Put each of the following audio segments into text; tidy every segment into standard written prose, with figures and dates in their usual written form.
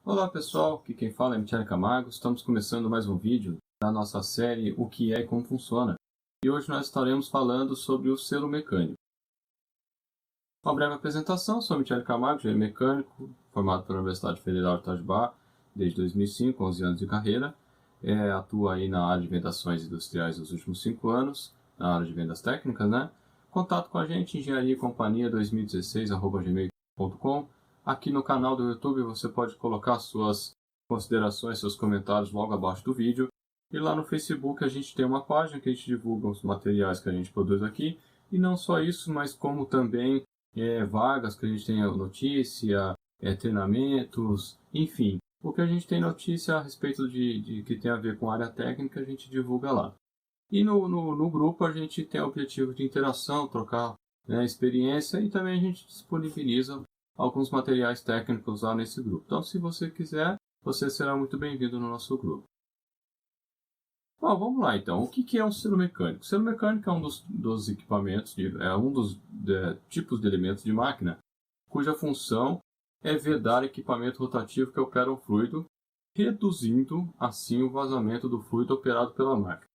Olá pessoal, aqui quem fala é Michele Camargo. Estamos começando mais um vídeo da nossa série O que é e como funciona. E hoje nós estaremos falando sobre o selo mecânico. Uma breve apresentação: sou Michele Camargo, engenheiro mecânico, formado pela Universidade Federal de Itajubá desde 2005, 11 anos de carreira. Atuo aí na área de vedações industriais nos últimos 5 anos, na área de vendas técnicas, né? Contato com a gente, engenharia-companhia2016@gmail.com. Aqui no canal do YouTube você pode colocar suas considerações, seus comentários logo abaixo do vídeo. E lá no Facebook a gente tem uma página que a gente divulga os materiais que a gente produz aqui. E não só isso, mas como também vagas que a gente tem notícia, treinamentos, enfim. O que a gente tem notícia a respeito de que tem a ver com área técnica, a gente divulga lá. E no grupo a gente tem o objetivo de interação, trocar experiência, e também a gente disponibiliza alguns materiais técnicos lá nesse grupo. Então, se você quiser, você será muito bem-vindo no nosso grupo. Bom, vamos lá então. O que é um selo mecânico? O selo mecânico é um dos equipamentos, é um dos tipos de elementos de máquina, cuja função é vedar equipamento rotativo que opera o fluido, reduzindo assim o vazamento do fluido operado pela máquina.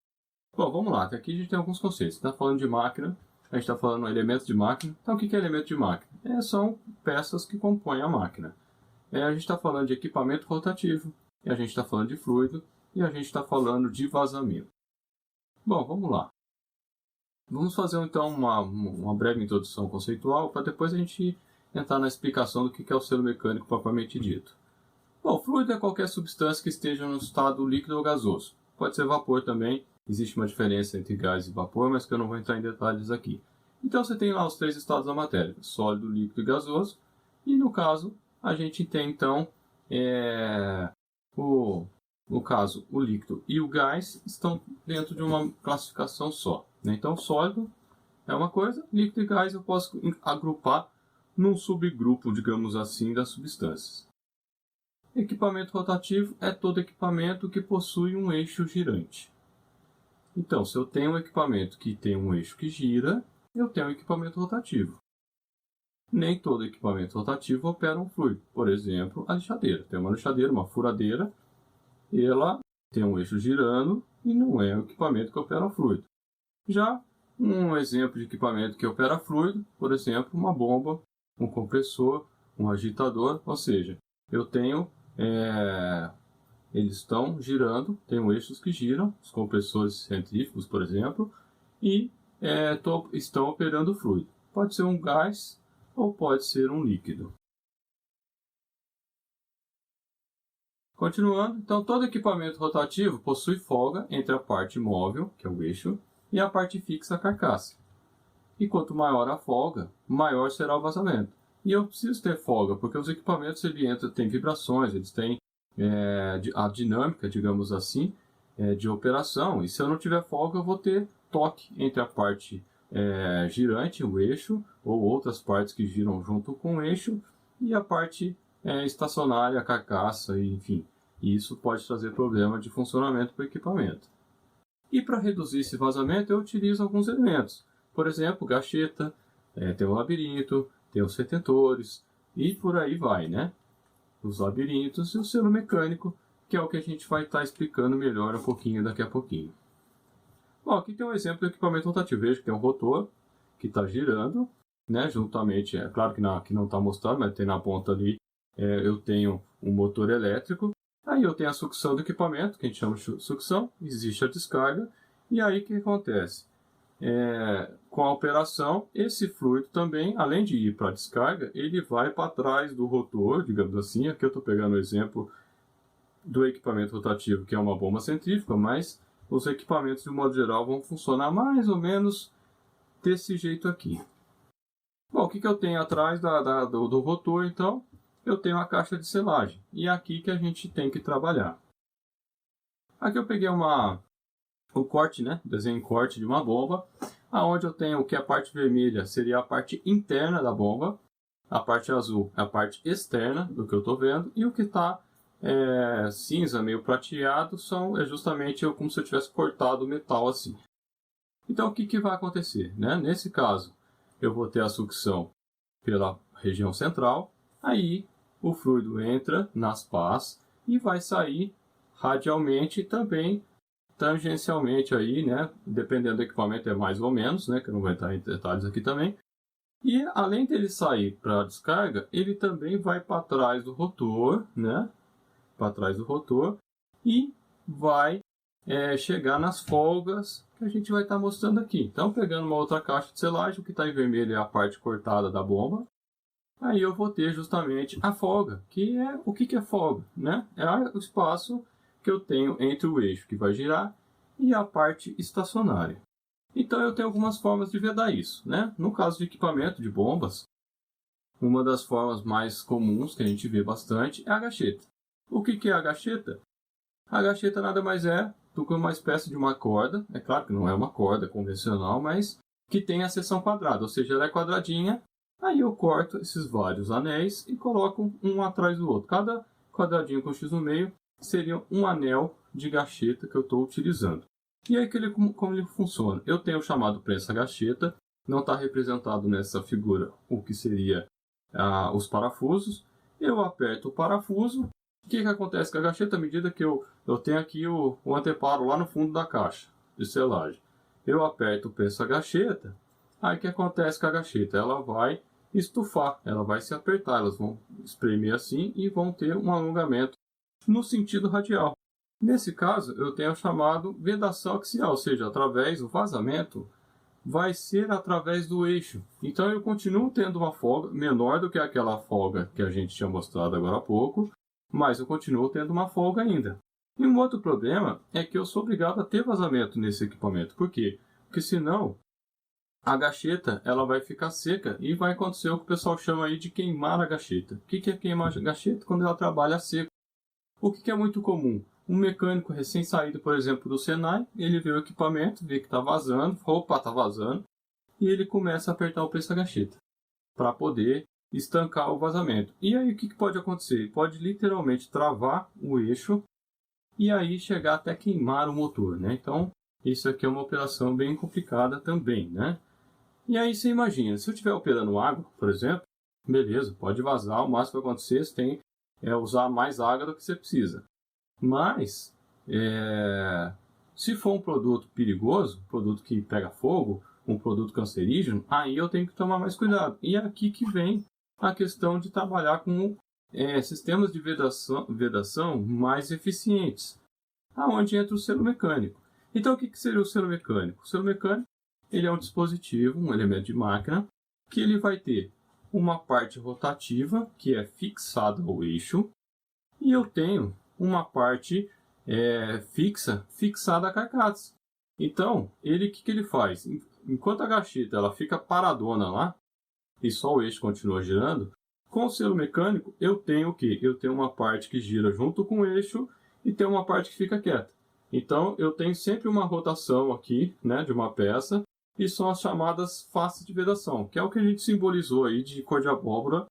Bom, vamos lá. Até aqui a gente tem alguns conceitos. Está falando de máquina, a gente está falando de elementos de máquina. Então, o que é elemento de máquina? São peças que compõem a máquina. A gente está falando de equipamento rotativo, a gente está falando de fluido, e a gente está falando de vazamento. Bom, vamos lá. Vamos fazer então uma breve introdução conceitual, para depois a gente entrar na explicação do que é o selo mecânico propriamente dito. Bom, fluido é qualquer substância que esteja no estado líquido ou gasoso. Pode ser vapor também. Existe uma diferença entre gás e vapor, mas que eu não vou entrar em detalhes aqui. Então você tem lá os 3 estados da matéria: sólido, líquido e gasoso. E no caso, a gente tem então, no caso, o líquido e o gás estão dentro de uma classificação só. Então, sólido é uma coisa, líquido e gás eu posso agrupar num subgrupo, digamos assim, das substâncias. Equipamento rotativo é todo equipamento que possui um eixo girante. Então, se eu tenho um equipamento que tem um eixo que gira, eu tenho um equipamento rotativo. Nem todo equipamento rotativo opera um fluido. Por exemplo, a lixadeira. Tem uma lixadeira, uma furadeira, e ela tem um eixo girando e não é um equipamento que opera um fluido. Já um exemplo de equipamento que opera fluido, por exemplo, uma bomba, um compressor, um agitador, ou seja, eu tenho... eles estão girando, tem eixos que giram, os compressores centrífugos, por exemplo, e estão operando fluido. Pode ser um gás ou pode ser um líquido. Continuando, então todo equipamento rotativo possui folga entre a parte móvel, que é o eixo, e a parte fixa, a carcaça. E quanto maior a folga, maior será o vazamento. E eu preciso ter folga, porque os equipamentos têm vibrações, eles têm a dinâmica, digamos assim, de operação. E se eu não tiver folga, eu vou ter toque entre a parte girante, o eixo, ou outras partes que giram junto com o eixo, e a parte estacionária, a carcaça, enfim. E isso pode trazer problema de funcionamento para o equipamento. E para reduzir esse vazamento, eu utilizo alguns elementos. Por exemplo, gacheta, tem o labirinto, tem os retentores, e por aí vai, né? Os labirintos e o selo mecânico, que é o que a gente vai estar explicando melhor um pouquinho daqui a pouquinho. Bom, aqui tem um exemplo do equipamento rotativo. Veja que tem um rotor que está girando, né, juntamente, claro que aqui não está mostrado, mas tem na ponta ali, eu tenho um motor elétrico. Aí eu tenho a sucção do equipamento, que a gente chama de sucção, existe a descarga, e aí o que acontece? Com a operação, esse fluido também, além de ir para a descarga, ele vai para trás do rotor, digamos assim. Aqui eu estou pegando o exemplo do equipamento rotativo, que é uma bomba centrífuga, mas os equipamentos, de modo geral, vão funcionar mais ou menos desse jeito aqui. Bom, o que eu tenho atrás do rotor, então? Eu tenho a caixa de selagem, e é aqui que a gente tem que trabalhar. Aqui eu peguei o corte, né? Desenho em corte de uma bomba, aonde eu tenho que a parte vermelha seria a parte interna da bomba, a parte azul é a parte externa do que eu estou vendo, e o que está cinza, meio prateado, é justamente como se eu tivesse cortado o metal assim. Então o que vai acontecer, né? Nesse caso, eu vou ter a sucção pela região central, aí o fluido entra nas pás e vai sair radialmente também, tangencialmente aí, né? Dependendo do equipamento é mais ou menos, né? Que eu não vou entrar em detalhes aqui também. E além dele sair para a descarga, ele também vai para trás do rotor, né? Para trás do rotor e vai chegar nas folgas que a gente vai estar mostrando aqui. Então, pegando uma outra caixa de selagem, o que está em vermelho é a parte cortada da bomba. Aí eu vou ter justamente a folga, que é o que é folga, né? É o espaço que eu tenho entre o eixo que vai girar e a parte estacionária. Então eu tenho algumas formas de vedar isso, né? No caso de equipamento de bombas, uma das formas mais comuns que a gente vê bastante é a gacheta. O que é a gacheta? A gacheta nada mais é do que uma espécie de uma corda, é claro que não é uma corda convencional, mas que tem a seção quadrada, ou seja, ela é quadradinha. Aí eu corto esses vários anéis e coloco um atrás do outro. Cada quadradinho com X no meio seria um anel de gacheta que eu estou utilizando. E aí como ele funciona? Eu tenho o chamado prensa-gacheta, não está representado nessa figura o que seria os parafusos. Eu aperto o parafuso. O que acontece com a gacheta? À medida que eu tenho aqui o anteparo lá no fundo da caixa de selagem. Eu aperto o prensa-gacheta. Aí o que acontece com a gacheta? Ela vai estufar, ela vai se apertar, elas vão espremer assim e vão ter um alongamento no sentido radial. Nesse caso, eu tenho o chamado vedação axial, ou seja, através do vazamento, vai ser através do eixo. Então eu continuo tendo uma folga menor do que aquela folga que a gente tinha mostrado agora há pouco, mas eu continuo tendo uma folga ainda. E um outro problema é que eu sou obrigado a ter vazamento nesse equipamento. Por quê? Porque senão a gacheta ela vai ficar seca e vai acontecer o que o pessoal chama aí de queimar a gacheta. O que é queimar a gacheta? Quando ela trabalha seco. O que é muito comum? Um mecânico recém-saído, por exemplo, do Senai, ele vê o equipamento, vê que está vazando, fala, opa, está vazando, e ele começa a apertar o preço da gacheta para poder estancar o vazamento. E aí o que pode acontecer? Ele pode literalmente travar o eixo e aí chegar até queimar o motor, né? Então, isso aqui é uma operação bem complicada também, né? E aí você imagina, se eu estiver operando água, por exemplo, beleza, pode vazar, o máximo que vai acontecer você tem usar mais água do que você precisa. Mas, se for um produto perigoso, um produto que pega fogo, um produto cancerígeno, aí eu tenho que tomar mais cuidado. E é aqui que vem a questão de trabalhar com sistemas de vedação mais eficientes, aonde entra o selo mecânico. Então, o que seria o selo mecânico? O selo mecânico ele é um dispositivo, um elemento de máquina, que ele vai ter uma parte rotativa, que é fixada ao eixo, e eu tenho uma parte fixada à carcaça. Então, o que ele faz? Enquanto a gacheta ela fica paradona lá, e só o eixo continua girando, com o selo mecânico eu tenho o quê? Eu tenho uma parte que gira junto com o eixo e tem uma parte que fica quieta. Então, eu tenho sempre uma rotação aqui, né, de uma peça, e são as chamadas faces de vedação, que é o que a gente simbolizou aí de cor de abóbora,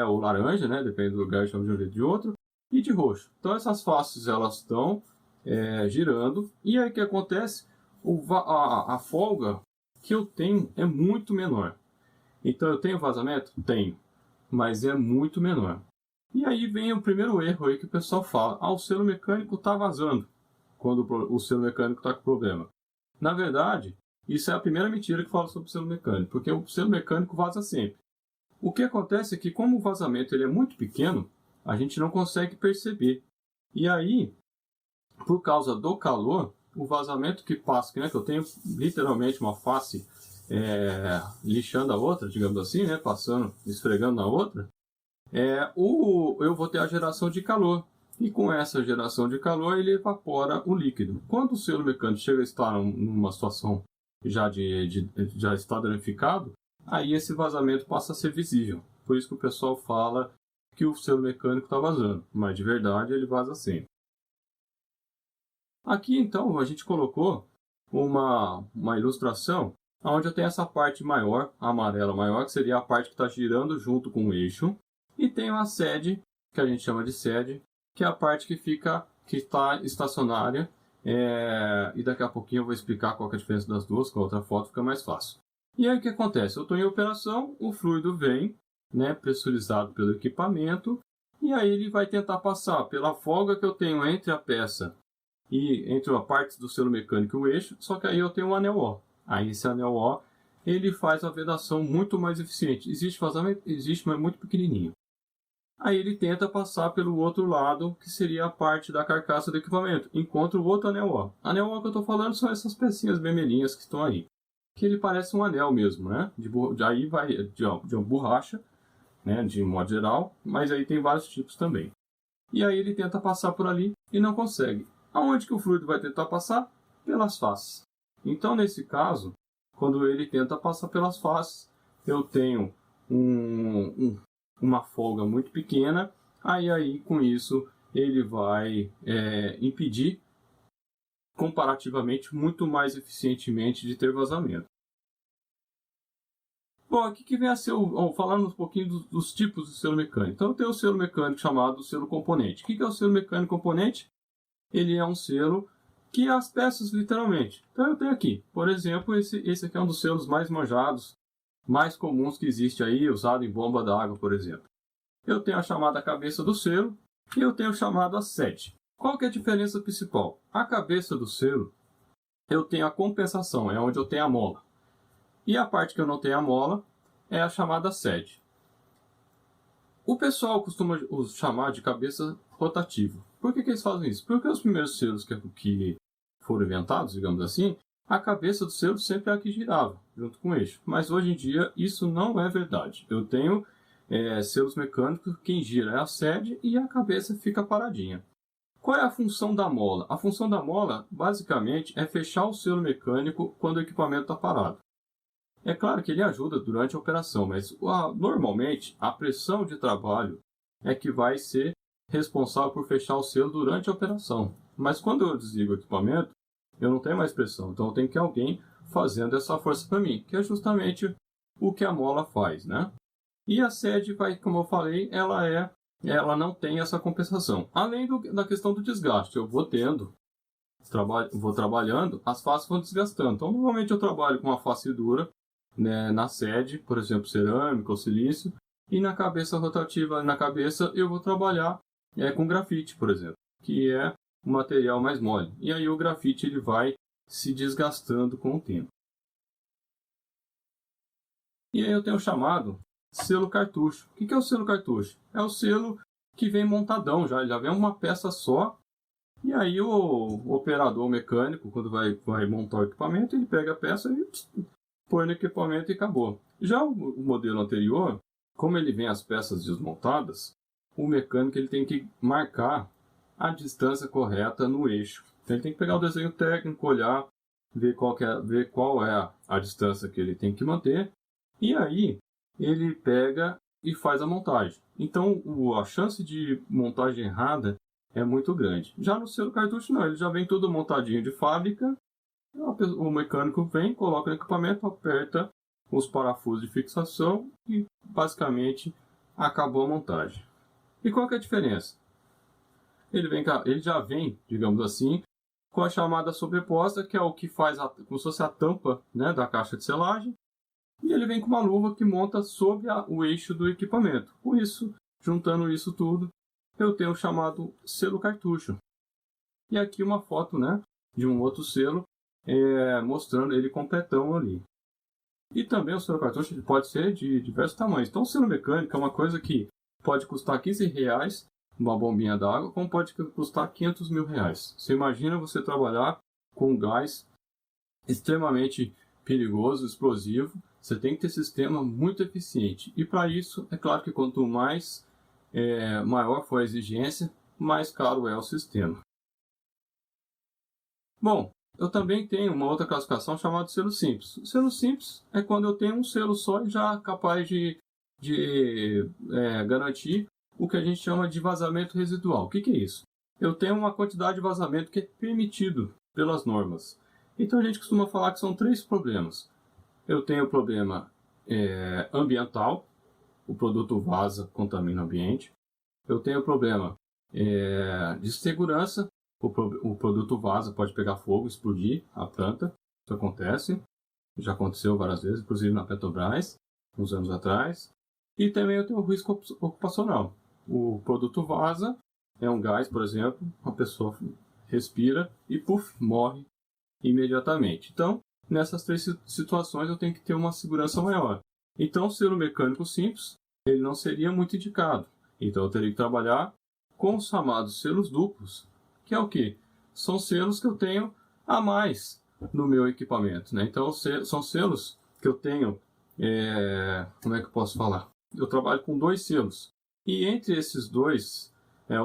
ou laranja, né, depende do lugar, chama de um jeito de outro, e de roxo. Então essas faces elas estão girando, e aí o que acontece? A folga que eu tenho é muito menor. Então eu tenho vazamento? Tenho, mas é muito menor. E aí vem o primeiro erro aí que o pessoal fala, o selo mecânico está vazando, quando o selo mecânico está com problema. Na verdade, isso é a primeira mentira que fala sobre o selo mecânico, porque o selo mecânico vaza sempre. O que acontece é que como o vazamento ele é muito pequeno, a gente não consegue perceber. E aí, por causa do calor, o vazamento que passa, né, que eu tenho literalmente uma face lixando a outra, digamos assim, né, passando, esfregando na outra, eu vou ter a geração de calor. E com essa geração de calor, ele evapora o líquido. Quando o selo mecânico chega a estar numa situação já está danificado, aí esse vazamento passa a ser visível. Por isso que o pessoal fala que o selo mecânico está vazando, mas de verdade ele vaza sempre. Aqui então a gente colocou uma ilustração onde eu tenho essa parte maior, a amarela maior, que seria a parte que está girando junto com o eixo, e tenho a sede, que a gente chama de sede, que é a parte que está estacionária, e daqui a pouquinho eu vou explicar qual é a diferença das duas, com a outra foto fica mais fácil. E aí o que acontece? Eu estou em operação, o fluido vem, né, pressurizado pelo equipamento, E aí ele vai tentar passar pela folga que eu tenho entre a peça e entre a parte do selo mecânico e o eixo, só que aí eu tenho um anel O. Aí esse anel O, ele faz a vedação muito mais eficiente. Existe vazamento? Existe, mas muito pequenininho. Aí ele tenta passar pelo outro lado, que seria a parte da carcaça do equipamento. Encontra o outro anel O. Anel O que eu estou falando são essas pecinhas vermelhinhas que estão aí. Que ele parece um anel mesmo, né? Aí vai de borracha, né? De modo geral, mas aí tem vários tipos também. E aí ele tenta passar por ali e não consegue. Aonde que o fluido vai tentar passar? Pelas faces. Então, nesse caso, quando ele tenta passar pelas faces, eu tenho uma folga muito pequena, aí com isso ele vai impedir comparativamente muito mais eficientemente de ter vazamento. Bom, aqui que vem a ser falando um pouquinho dos tipos de selo mecânico. Então, eu tenho o selo mecânico chamado selo componente. O que é o selo mecânico componente? Ele é um selo que é as peças, literalmente. Então, eu tenho aqui, por exemplo, esse aqui é um dos selos mais manjados, mais comuns que existe aí, usado em bomba d'água, por exemplo. Eu tenho a chamada cabeça do selo e eu tenho o chamado a sede. Qual que é a diferença principal? A cabeça do selo, eu tenho a compensação, é onde eu tenho a mola. E a parte que eu não tenho a mola é a chamada sede. O pessoal costuma chamar de cabeça rotativa. Por que eles fazem isso? Porque os primeiros selos que foram inventados, digamos assim, a cabeça do selo sempre é a que girava, junto com o eixo. Mas hoje em dia isso não é verdade. Eu tenho selos mecânicos, quem gira é a sede e a cabeça fica paradinha. Qual é a função da mola? A função da mola, basicamente, é fechar o selo mecânico quando o equipamento está parado. É claro que ele ajuda durante a operação, mas normalmente a pressão de trabalho é que vai ser responsável por fechar o selo durante a operação. Mas quando eu desligo o equipamento, eu não tenho mais pressão, então eu tenho que ter alguém fazendo essa força para mim, que é justamente o que a mola faz, né? E a sede vai, como eu falei, ela não tem essa compensação. Além da questão do desgaste, eu vou trabalhando, as faces vão desgastando. Então, normalmente eu trabalho com uma face dura, né, na sede, por exemplo, cerâmica ou silício, e na cabeça rotativa, na cabeça, eu vou trabalhar com grafite, por exemplo, que é um material mais mole. E aí o grafite ele vai se desgastando com o tempo. E aí eu tenho o chamado selo cartucho. O que é o selo cartucho? É o selo que vem montadão já vem uma peça só. E aí o operador mecânico, quando vai montar o equipamento, ele pega a peça e põe no equipamento e acabou. Já o modelo anterior, como ele vem as peças desmontadas, o mecânico ele tem que marcar a distância correta no eixo. Então ele tem que pegar o desenho técnico, olhar, ver qual é a distância que ele tem que manter, e aí ele pega e faz a montagem. Então a chance de montagem errada é muito grande. Já no selo cartucho não, ele já vem tudo montadinho de fábrica. O mecânico vem, coloca no equipamento, aperta os parafusos de fixação e basicamente acabou a montagem. E qual que é a diferença? Ele já vem, digamos assim, com a chamada sobreposta, que é o que faz como se fosse a tampa, né, da caixa de selagem, e ele vem com uma luva que monta sobre o eixo do equipamento. Com isso, juntando isso tudo, eu tenho o chamado selo cartucho. E aqui uma foto, né, de um outro selo, mostrando ele completão ali. E também o selo cartucho pode ser de diversos tamanhos. Então o selo mecânico é uma coisa que pode custar R$15 uma bombinha d'água, como pode custar R$500 mil. Você imagina você trabalhar com gás extremamente perigoso, explosivo. Você tem que ter sistema muito eficiente. E para isso, é claro que quanto maior for a exigência, mais caro é o sistema. Bom, eu também tenho uma outra classificação chamada selo simples. O selo simples é quando eu tenho um selo só e já capaz de garantir o que a gente chama de vazamento residual. O que é isso? Eu tenho uma quantidade de vazamento que é permitido pelas normas. Então a gente costuma falar que são 3 problemas. Eu tenho o problema ambiental, o produto vaza, contamina o ambiente. Eu tenho o problema de segurança, o produto vaza, pode pegar fogo, explodir a planta. Isso acontece, já aconteceu várias vezes, inclusive na Petrobras, uns anos atrás. E também eu tenho o risco ocupacional. o produto vaza, é um gás, por exemplo, a pessoa respira e, puf, morre imediatamente. Então, nessas três situações eu tenho que ter uma segurança maior. Então, o selo mecânico simples, ele não seria muito indicado. Então, eu teria que trabalhar com os chamados selos duplos, que é o quê? São selos que eu tenho a mais no meu equipamento, né? Então, são selos que eu tenho, como é que eu posso falar? Eu trabalho com 2 selos. E entre esses dois,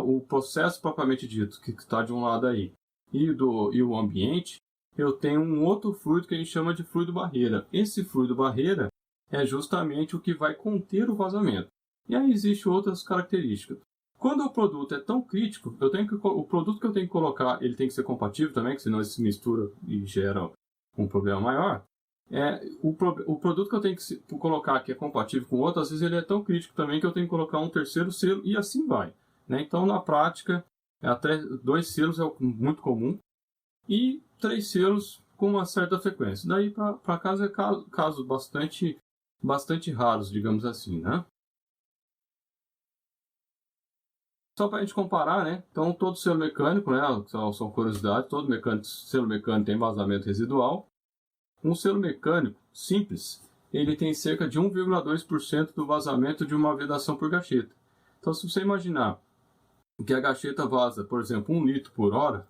o processo propriamente dito, que está de um lado aí, e o ambiente, eu tenho um outro fluido que a gente chama de fluido barreira. Esse fluido barreira é justamente o que vai conter o vazamento. E aí existem outras características. Quando o produto é tão crítico, o produto que eu tenho que colocar, ele tem que ser compatível também, que senão ele se mistura e gera um problema maior. O produto que eu tenho que colocar que é compatível com outro, às vezes ele é tão crítico também que eu tenho que colocar um terceiro selo e assim vai, né? Então, na prática, até 2 selos é muito comum e 3 selos com uma certa frequência. Daí para casa é casos bastante raros, digamos assim, né? Só para a gente comparar, né? Então, todo selo mecânico, né? São curiosidades, todo selo mecânico tem vazamento residual. Um selo mecânico simples, ele tem cerca de 1,2% do vazamento de uma vedação por gacheta. Então, se você imaginar que a gacheta vaza, por exemplo, 1 litro por hora,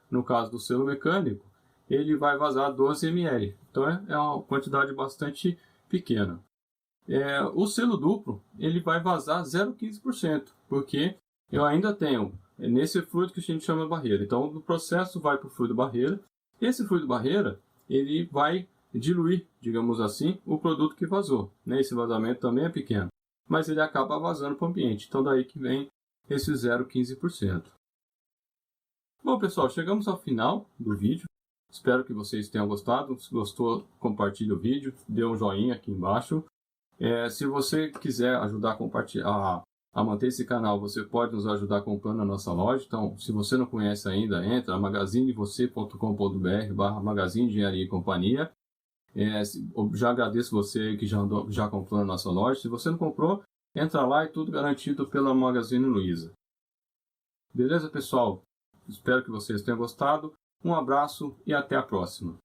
no caso do selo mecânico, ele vai vazar 12 ml. Então, é uma quantidade bastante pequena. O selo duplo, ele vai vazar 0,15%, porque eu ainda tenho nesse fluido que a gente chama de barreira. Então, o processo vai para o fluido barreira. Esse fluido barreira, ele vai diluir, digamos assim, o produto que vazou, né? Esse vazamento também é pequeno, mas ele acaba vazando para o ambiente. Então, daí que vem esse 0,15%. Bom, pessoal, chegamos ao final do vídeo. Espero que vocês tenham gostado. Se gostou, compartilhe o vídeo, dê um joinha aqui embaixo. Se você quiser ajudar a manter esse canal, você pode nos ajudar comprando na nossa loja. Então, se você não conhece ainda, entra magazinevocê.com.br/magazine Engenharia e Companhia. Já agradeço você que já comprou na nossa loja. Se você não comprou, entra lá e tudo garantido pela Magazine Luiza. Beleza, pessoal? Espero que vocês tenham gostado. Um abraço e até a próxima.